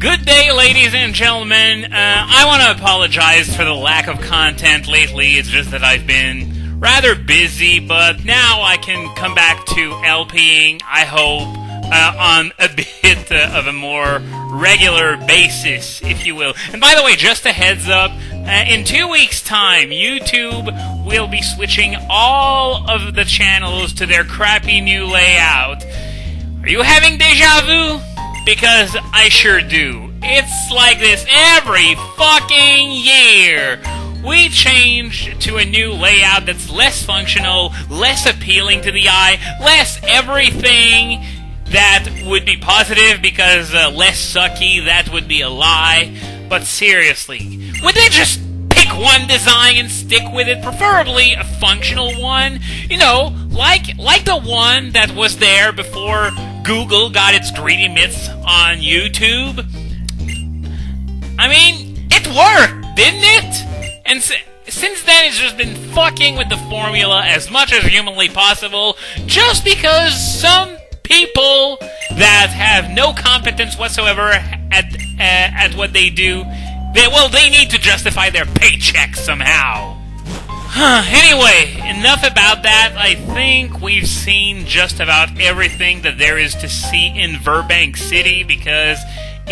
Good day, ladies and gentlemen. I want to apologize for the lack of content lately. It's just that I've been rather busy, but now I can come back to LPing, I hope, on a bit of a more regular basis, if you will. And by the way, just a heads up, in 2 weeks' time, YouTube will be switching all of the channels to their crappy new layout. Are you having deja vu? Because I sure do. It's like this every fucking year. We change to a new layout that's less functional, less appealing to the eye, less everything that would be positive, because less sucky, that would be a lie. But seriously, would they just pick one design and stick with it, preferably a functional one? You know, like the one that was there before Google got its greedy mitts on YouTube. I mean, it worked, didn't it? And since then, it's just been fucking with the formula as much as humanly possible, just because some people that have no competence whatsoever at what they do, they need to justify their paycheck somehow. Anyway, enough about that. I think we've seen just about everything that there is to see in Virbank City, because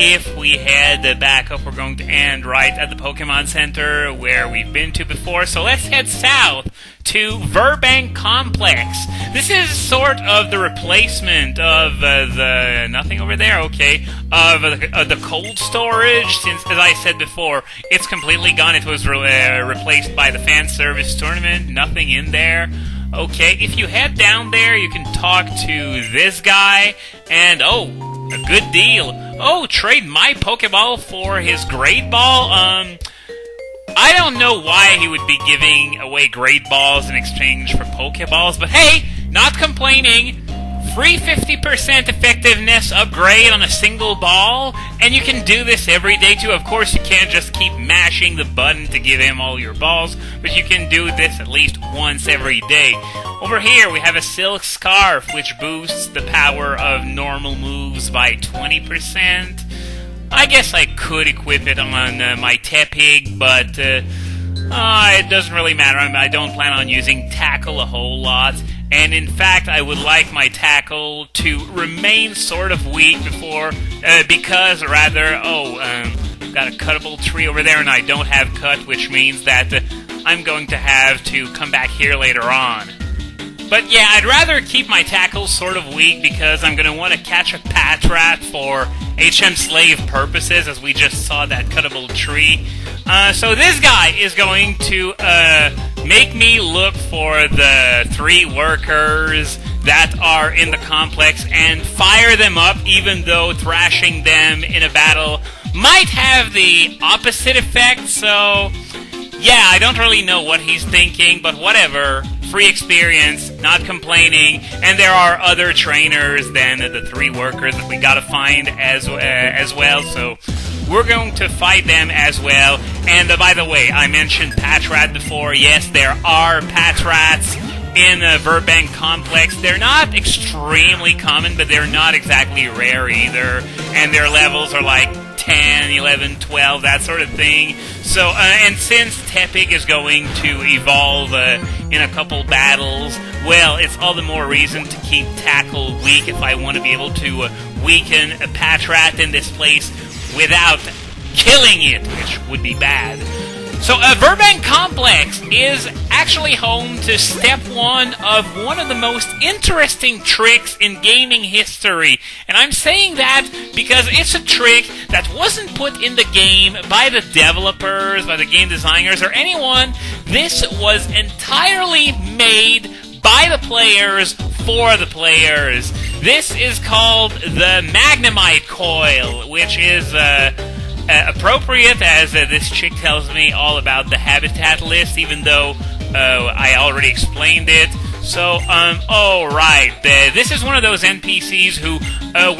if we head back up, we're going to end right at the Pokémon Center where we've been to before. So let's head south to Virbank Complex. This is sort of the replacement of the... nothing over there, okay. Of the cold storage, since, as I said before, it's completely gone. It was replaced by the fan service tournament. Nothing in there. Okay, if you head down there, you can talk to this guy, and oh, a good deal. Oh, trade my Pokeball for his Great Ball? I don't know why he would be giving away Great Balls in exchange for Pokeballs, but hey, not complaining. Free 50% effectiveness upgrade on a single ball, and you can do this every day too. Of course, you can't just keep mashing the button to give him all your balls, but you can do this at least once every day. Over here, we have a Silk Scarf, which boosts the power of normal moves by 20%. I guess I could equip it on my Tepig, but it doesn't really matter. I don't plan on using Tackle a whole lot. And in fact, I would like my Tackle to remain sort of weak because I've got a cuttable tree over there and I don't have cut, which means that I'm going to have to come back here later on. But yeah, I'd rather keep my Tackle sort of weak because I'm going to want to catch a Patrat for HM Slave purposes, as we just saw that cuttable tree. So this guy is going to make me look for the 3 workers that are in the complex and fire them up, even though thrashing them in a battle might have the opposite effect. So yeah, I don't really know what he's thinking, but whatever. Free experience, not complaining, and there are other trainers than the 3 workers that we gotta find as well, so we're going to fight them as well. And by the way, I mentioned Patrat before. Yes, there are Patrats in Virbank Complex. They're not extremely common, but they're not exactly rare either, and their levels are like 10, 11, 12, that sort of thing. So, and since Tepig is going to evolve in a couple battles, well, it's all the more reason to keep Tackle weak if I want to be able to weaken a Patrat in this place without killing it, which would be bad. So, Virbank Complex is actually home to step 1 of one of the most interesting tricks in gaming history. And I'm saying that because it's a trick that wasn't put in the game by the developers, by the game designers, or anyone. This was entirely made by the players for the players. This is called the Magnemite Coil, which is appropriate, as this chick tells me all about the habitat list, even though I already explained it. So, right. This is one of those NPCs who,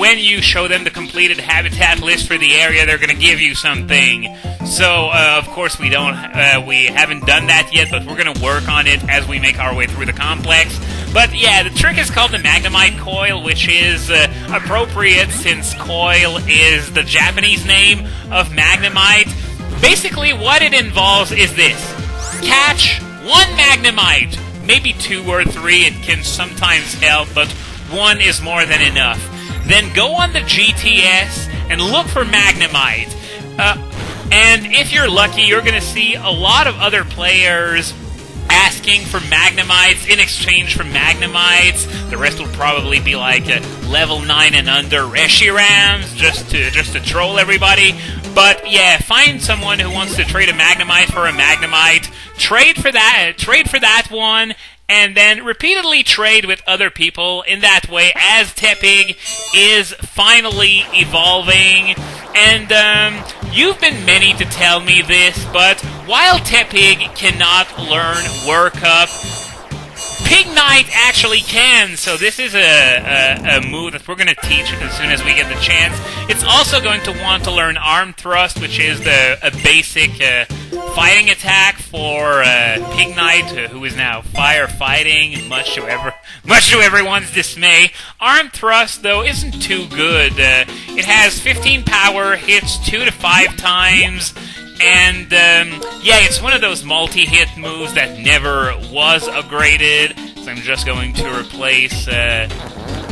when you show them the completed habitat list for the area, they're going to give you something. So, of course, we haven't done that yet, but we're going to work on it as we make our way through the complex. But yeah, the trick is called the Magnemite Coil, which is appropriate since coil is the Japanese name of Magnemite. Basically, what it involves is this. Catch one Magnemite, maybe 2 or 3, it can sometimes help, but 1 is more than enough. Then go on the GTS and look for Magnemite. And if you're lucky, you're going to see a lot of other players asking for Magnemites in exchange for Magnemites. The rest will probably be like level 9 and under Reshirams, just to troll everybody. But yeah, find someone who wants to trade a Magnemite for a Magnemite. Trade for that one, and then repeatedly trade with other people. In that way, as Tepig is finally evolving. And you've been many to tell me this, but while Tepig cannot learn Work Up, Pignite actually can, so this is a move that we're going to teach as soon as we get the chance. It's also going to want to learn Arm Thrust, which is a basic fighting attack for Pignite, who is now firefighting, much to everyone's dismay. Arm Thrust, though, isn't too good. It has 15 power, hits 2 to 5 times, and yeah, it's one of those multi-hit moves that never was upgraded, so I'm just going to replace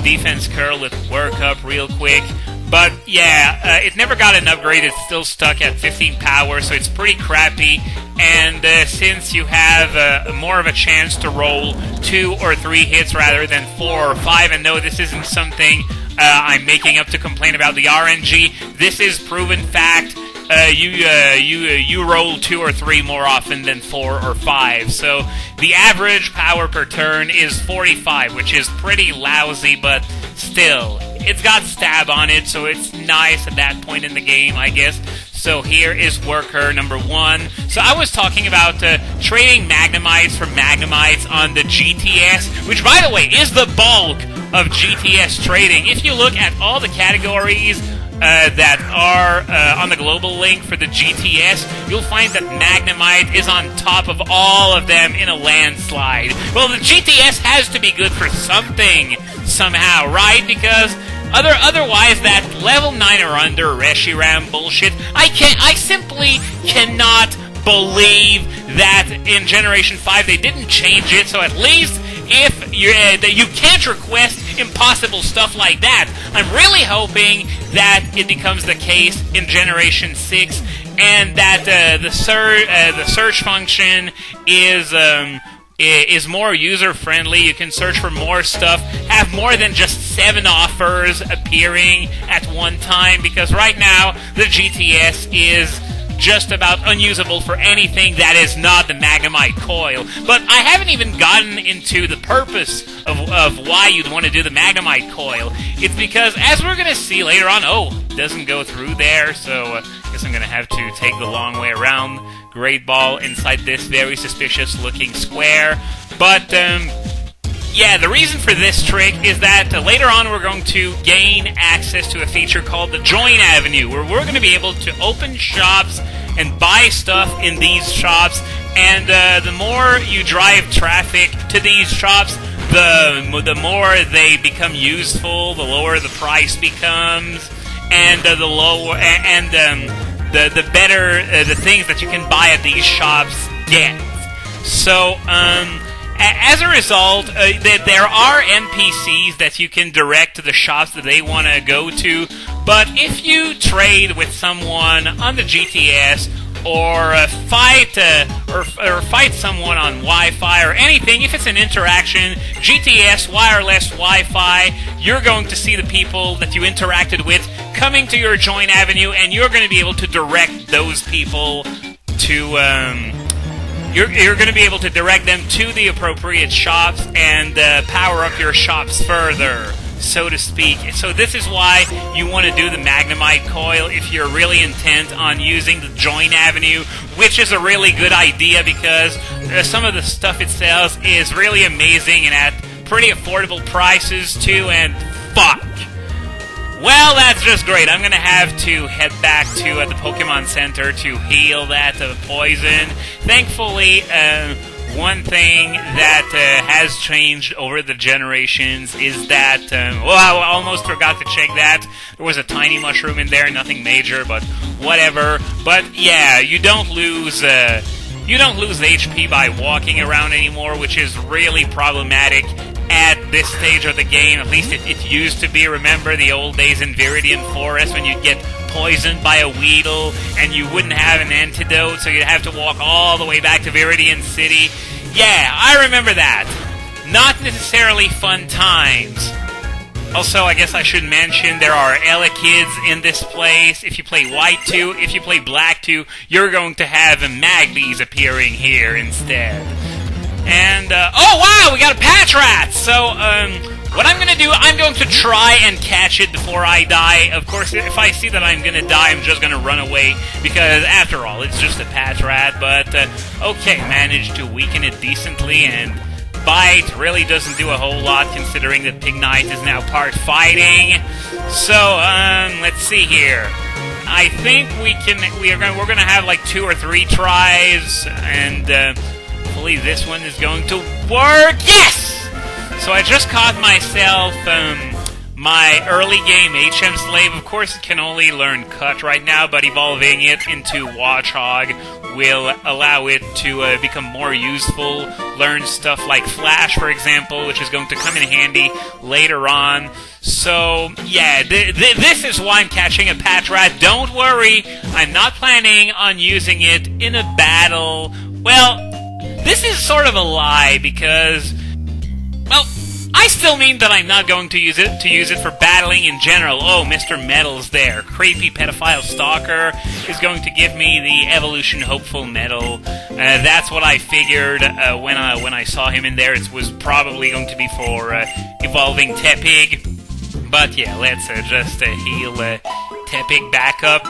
Defense Curl with Work Up real quick. But yeah, it never got an upgrade, it's still stuck at 15 power, so it's pretty crappy. And since you have more of a chance to roll 2 or 3 hits rather than 4 or 5, and no, this isn't something I'm making up to complain about the RNG, this is proven fact. You roll 2 or 3 more often than 4 or 5. So the average power per turn is 45, which is pretty lousy, but still, it's got stab on it, so it's nice at that point in the game, I guess. So here is worker number 1. So I was talking about trading Magnemites for Magnemites on the GTS, which, by the way, is the bulk of GTS trading. If you look at all the categories that are on the global link for the GTS, you'll find that Magnemite is on top of all of them in a landslide. Well, the GTS has to be good for something, somehow, right? Because otherwise, that level 9 or under Reshiram bullshit, I simply cannot believe that in Generation 5 they didn't change it, so at least if you can't request impossible stuff like that. I'm really hoping that it becomes the case in Generation 6, and that the search function is more user-friendly. You can search for more stuff, have more than just 7 offers appearing at one time, because right now the GTS is just about unusable for anything that is not the Magnemite Coil. But I haven't even gotten into the purpose of why you'd want to do the Magnemite Coil. It's because, as we're going to see later on, it doesn't go through there, so I guess I'm going to have to take the long way around. Great Ball inside this very suspicious-looking square. But, yeah, the reason for this trick is that later on we're going to gain access to a feature called the Join Avenue, where we're going to be able to open shops and buy stuff in these shops, and the more you drive traffic to these shops, the more they become useful, the lower the price becomes, and the better the things that you can buy at these shops get. So, as a result, there are NPCs that you can direct to the shops that they want to go to, but if you trade with someone on the GTS, or fight someone on Wi-Fi or anything, if it's an interaction, GTS, wireless, Wi-Fi, you're going to see the people that you interacted with coming to your Join Avenue, and you're going to be able to direct those people to You're going to be able to direct them to the appropriate shops and power up your shops further, so to speak. So this is why you want to do the Magnemite Coil if you're really intent on using the Join Avenue, which is a really good idea because some of the stuff it sells is really amazing and at pretty affordable prices too, and fuck. Well, that's just great. I'm going to have to head back to the Pokemon Center to heal that poison. Thankfully, one thing that has changed over the generations is that, well, I almost forgot to check that. There was a tiny mushroom in there, nothing major, but whatever. But yeah, you don't lose HP by walking around anymore, which is really problematic at this stage of the game. At least it used to be. Remember the old days in Viridian Forest when you'd get poisoned by a Weedle and you wouldn't have an antidote, so you'd have to walk all the way back to Viridian City? Yeah, I remember that. Not necessarily fun times. Also, I guess I should mention there are Elekkids in this place. If you play White 2, if you play Black 2, you're going to have Magbies appearing here instead. And, oh wow, we got a Patrat! So, what I'm gonna do, I'm going to try and catch it before I die. Of course, if I see that I'm gonna die, I'm just gonna run away, because after all, it's just a Patrat. But, okay, managed to weaken it decently, and Bite really doesn't do a whole lot, considering that Pignite is now part fighting. So, let's see here. I think we're gonna have like 2 or 3 tries, and, hopefully this one is going to work. Yes! So I just caught myself my early game HM Slave. Of course, it can only learn Cut right now, but evolving it into Watchhog will allow it to become more useful. Learn stuff like Flash, for example, which is going to come in handy later on. So, yeah, this is why I'm catching a Patrat. Don't worry, I'm not planning on using it in a battle. Well, this is sort of a lie, because, well, I still mean that I'm not going to use it for battling in general. Oh, Mr. Metal's there. Creepy pedophile stalker is going to give me the evolution hopeful medal. That's what I figured when I saw him in there. It was probably going to be for evolving Tepig. But yeah, let's just heal Tepig back up.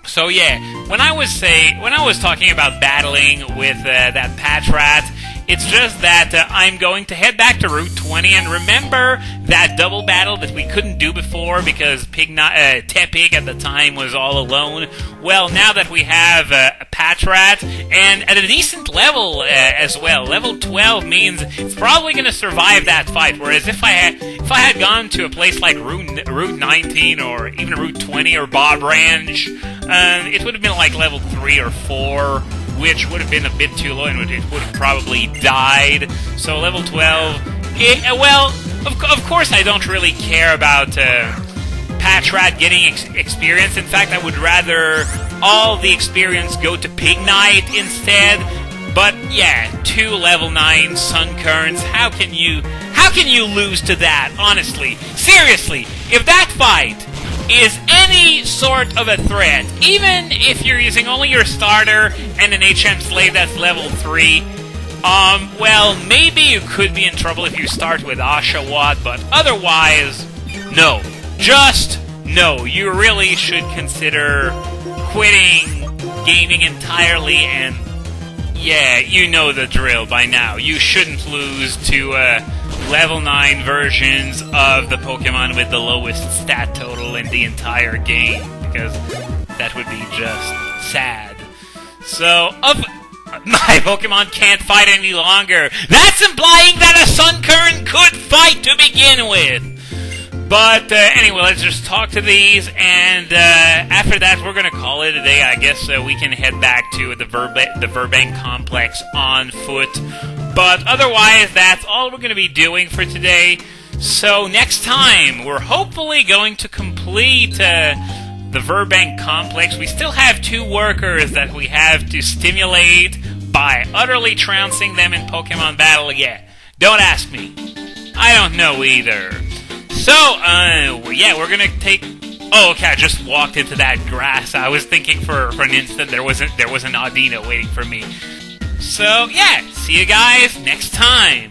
So yeah, when I was talking about battling with that Patrat, it's just that I'm going to head back to Route 20, and remember that double battle that we couldn't do before because Tepig at the time was all alone? Well, now that we have a Patrat, and at a decent level as well, level 12 means it's probably going to survive that fight, whereas if I had gone to a place like Route 19 or even Route 20 or Bob Ranch, it would have been like level 3 or 4, which would have been a bit too low, and it would have probably died. So level 12, well, of course I don't really care about Patrat getting experience. In fact, I would rather all the experience go to Pignite instead. But yeah, 2 level 9 Sun Currents, how can you lose to that, honestly? Seriously, if that fight is any sort of a threat, even if you're using only your starter and an HM Slave that's level 3, well, maybe you could be in trouble if you start with Oshawott, but otherwise, no. Just no. You really should consider quitting gaming entirely, and yeah, you know the drill by now. You shouldn't lose to level 9 versions of the Pokemon with the lowest stat total in the entire game, because that would be just sad. So, my Pokemon can't fight any longer. That's implying that a Sun Current could fight to begin with. But anyway, let's just talk to these, and after that, we're going to call it a day. I guess we can head back to the Virbank Complex on foot. But otherwise, that's all we're going to be doing for today. So next time, we're hopefully going to complete the Virbank Complex. We still have 2 workers that we have to stimulate by utterly trouncing them in Pokemon battle. Yeah, don't ask me. I don't know either. So, yeah, we're gonna take... Oh, okay, I just walked into that grass. I was thinking for an instant there was an Audino waiting for me. So, yeah, see you guys next time.